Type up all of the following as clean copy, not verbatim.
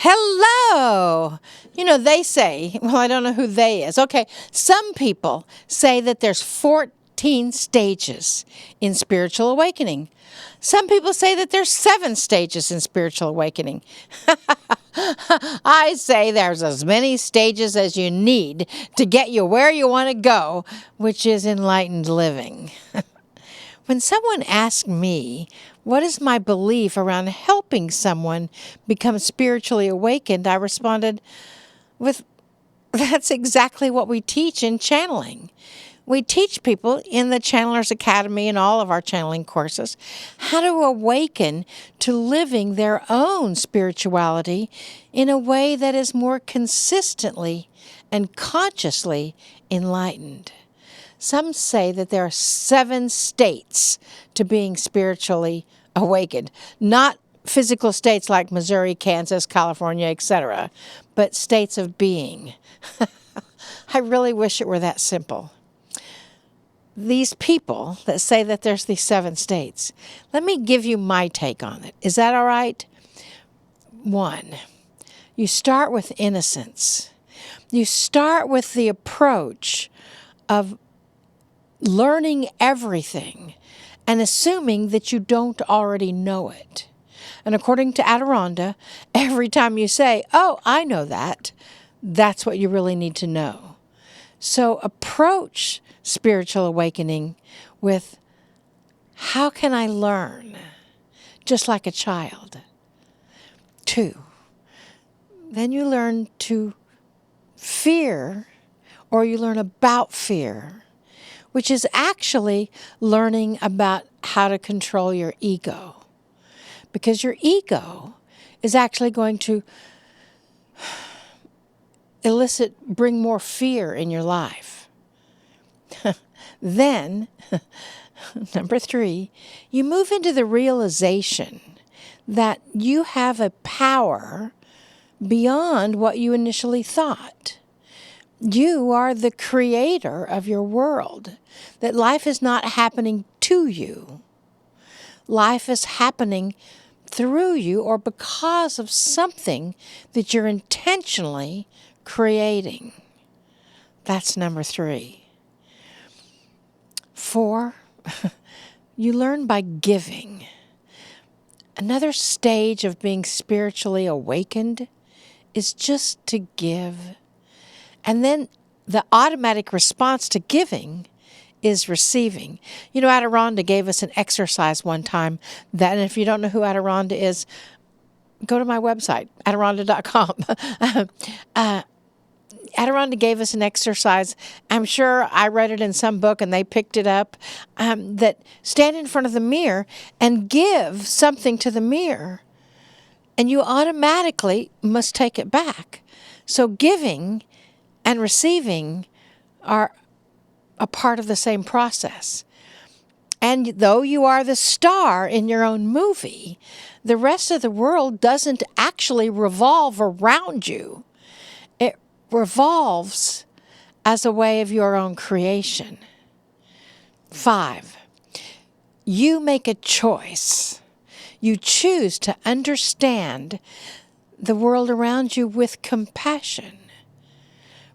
Hello. They say, well, I don't know who they is. Okay, some people say that there's 14 stages in spiritual awakening. Some people say that there's 7 stages in spiritual awakening. I say there's as many stages as you need to get you where you want to go, which is enlightened living. When someone asked me, what is my belief around helping someone become spiritually awakened, I responded with, that's exactly what we teach in channeling. We teach people in the Channelers Academy and all of our channeling courses how to awaken to living their own spirituality in a way that is more consistently and consciously enlightened. Some say that there are 7 states to being spiritually awakened, not physical states like Missouri, Kansas, California, etc., but states of being. I really wish it were that simple. These people that say that there's these 7 states, let me give you my take on it. Is that all right? 1, you start with innocence. You start with the approach of learning everything and assuming that you don't already know it. And according to Adironnda, every time you say, oh, I know that, that's what you really need to know. So approach spiritual awakening with, how can I learn? Just like a child. 2, then you learn to fear, or you learn about fear, which is actually learning about how to control your ego. Because your ego is actually going to bring more fear in your life. Then, number 3, you move into the realization that you have a power beyond what you initially thought. You are the creator of your world, that life is not happening to you. Life is happening through you or because of something that you're intentionally creating. That's number 3. 4, you learn by giving. Another stage of being spiritually awakened is just to give. And then the automatic response to giving is receiving. Adironnda gave us an exercise one time that, and if you don't know who Adironnda is, go to my website, Adironnda.com. Adironnda gave us an exercise. I'm sure I read it in some book and they picked it up, that stand in front of the mirror and give something to the mirror, and you automatically must take it back. So giving and receiving are a part of the same process. And though you are the star in your own movie, the rest of the world doesn't actually revolve around you. It revolves as a way of your own creation. 5, you make a choice. You choose to understand the world around you with compassion,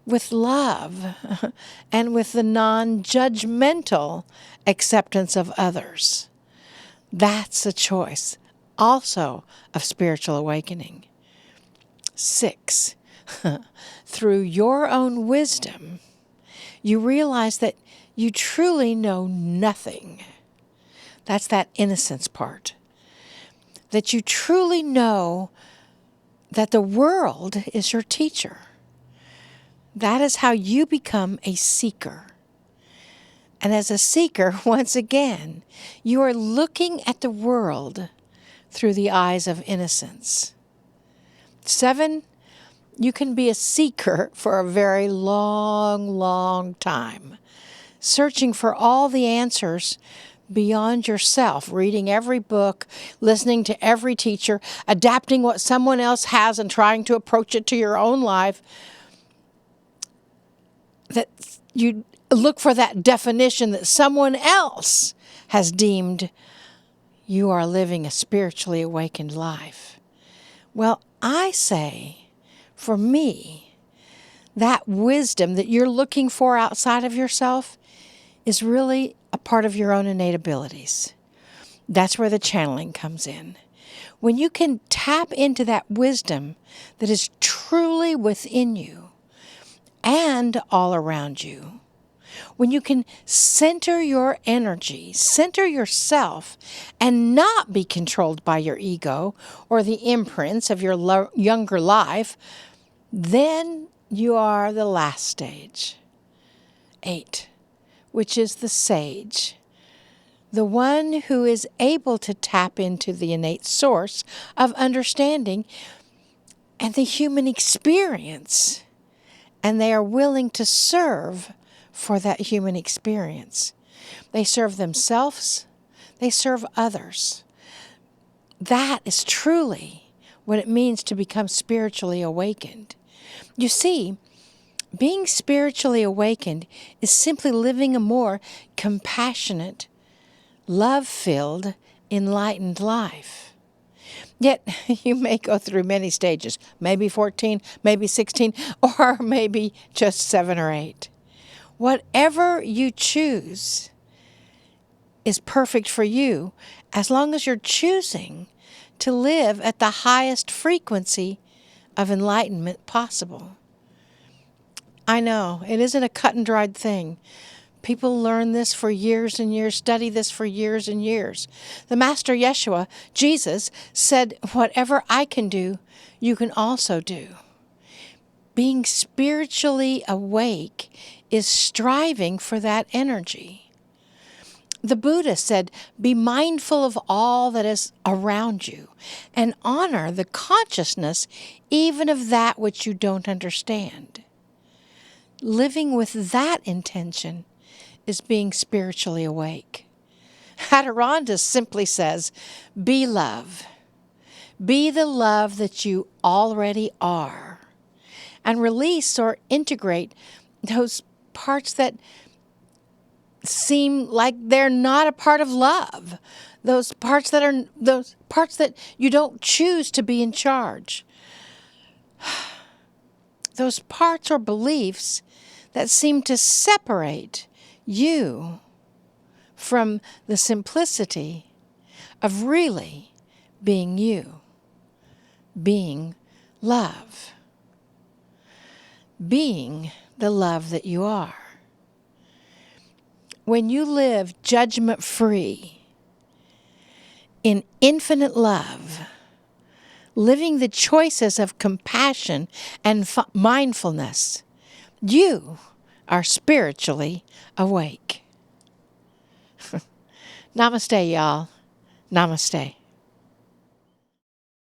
with love, and with the non-judgmental acceptance of others. That's a choice also of spiritual awakening. 6, through your own wisdom, you realize that you truly know nothing. That's that innocence part. That you truly know that the world is your teacher. That is how you become a seeker. And as a seeker, once again, you are looking at the world through the eyes of innocence. 7, you can be a seeker for a very long, long time, searching for all the answers beyond yourself, reading every book, listening to every teacher, adapting what someone else has and trying to approach it to your own life. That you look for that definition that someone else has deemed you are living a spiritually awakened life. Well, I say, for me, that wisdom that you're looking for outside of yourself is really a part of your own innate abilities. That's where the channeling comes in. When you can tap into that wisdom that is truly within you and all around you, when you can center your energy, center yourself, and not be controlled by your ego or the imprints of your younger life, then you are the last stage, 8, which is the sage. The one who is able to tap into the innate source of understanding and the human experience, and they are willing to serve for that human experience. They serve themselves, they serve others. That is truly what it means to become spiritually awakened. You see, being spiritually awakened is simply living a more compassionate, love-filled, enlightened life. Yet you may go through many stages, maybe 14, maybe 16, or maybe just 7 or 8. Whatever you choose is perfect for you as long as you're choosing to live at the highest frequency of enlightenment possible. I know, it isn't a cut and dried thing. People learn this for years and years, study this for years and years. The Master Yeshua, Jesus, said, whatever I can do, you can also do. Being spiritually awake is striving for that energy. The Buddha said, be mindful of all that is around you and honor the consciousness even of that which you don't understand. Living with that intention is being spiritually awake. Adironnda simply says, be love. Be the love that you already are. And release or integrate those parts that seem like they're not a part of love. Those parts that you don't choose to be in charge. Those parts or beliefs that seem to separate you from the simplicity of really being you, being love, being the love that you are. When you live judgment-free in infinite love, living the choices of compassion and mindfulness, you are spiritually awake. Namaste, y'all. Namaste.